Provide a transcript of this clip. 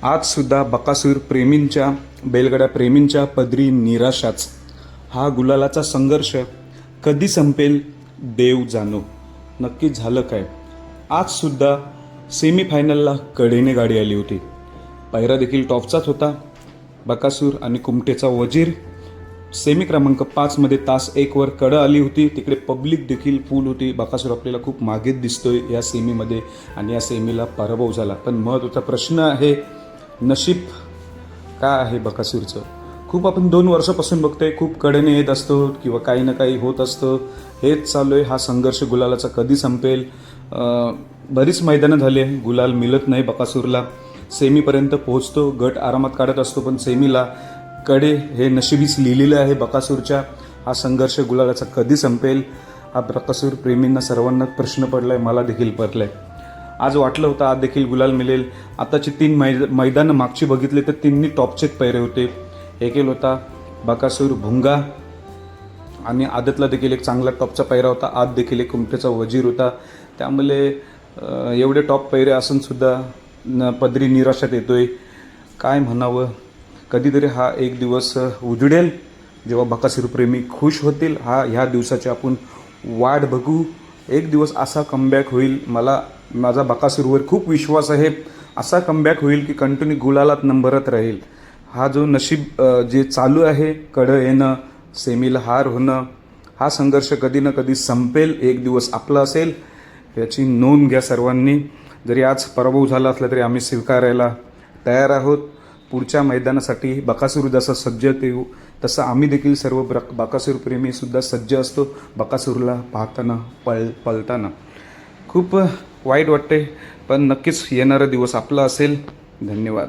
आजसुद्धा बकासूर प्रेमींच्या, बैलगाड्या प्रेमींच्या पदरी निराशाच. हा गुलालाचा संघर्ष कधी संपेल देव जाणो. नक्की झालं काय? आजसुद्धा सेमीफायनलला कडेने गाडी आली होती. पायरा देखील टॉपचाच होता. बकासूर आणि कुमटेचा वजीर. सेमी क्रमांक 5 मध्ये तास 1 वर कडं आली होती. तिकडे पब्लिक देखील फुल होती. बकासूर आपल्याला खूप मागेच दिसतोय या सेमीमध्ये आणि या सेमीला पराभव झाला. पण महत्त्वाचा प्रश्न आहे, नशीब काय आहे बकासूरचं? खूप आपण 2 वर्षापासून बघतोय, खूप कडेने येत असतो किंवा काही ना काही होत असतं. हेच चालू आहे. हा संघर्ष गुलालाचा कधी संपेल? बरीच मैदानं झाले, गुलाल मिळत नाही बकासूरला. सेमीपर्यंत पोहोचतो, गट आरामात काढत असतो, पण सेमीला कडे हे नशिबीच लिहिलेलं आहे बकासूरच्या. हा संघर्ष गुलालाचा कधी संपेल हा बकासूर प्रेमींना सर्वांना प्रश्न पडलाय. मला देखील पडलाय. आज वाटलं होतं आज देखील गुलाल मिळेल. आताची 3 मैदानं मागची बघितले तर 3न्ही टॉपचेच पैरे होते. एकेल होता बकासूर भुंगा आणि आदतला देखील एक चांगला टॉपचा पैरा होता. आज देखील एक कुमटेचा वजीर होता. त्यामुळे एवढे टॉप पैरे असून सुद्धा पदरी निराशात येतोय. काय म्हणावं? कधीतरी हा एक दिवस उजडेल जेव्हा बकासूर प्रेमी खुश होतील. ह्या दिवसाची आपण वाट बघू. एक दिवस असा कमबॅक होईल. मला माझा बकासूरवर खूप विश्वास आहे. असा कमबॅक होईल की कंटिन्यू गुलालात नंबरात राहील. हा जो नशीब जे चालू आहे, कडं येणं, सेमीला हार होणं, हा संघर्ष कधी ना कधी संपेल. एक दिवस आपला असेल, याची नोंद घ्या सर्वांनी. जरी आज पराभव झाला असला तरी आम्ही स्वीकारायला तयार आहोत. पुढच्या मैदानासाठी बकासूर जसं सज्ज येऊ तसं आम्ही देखील सर्व बकासूर प्रेमीसुद्धा सज्ज असतो. बकासूरला पाहताना पळताना खूप वाईट वाटते, पण नक्कीच येणारा दिवस आपला असेल. धन्यवाद.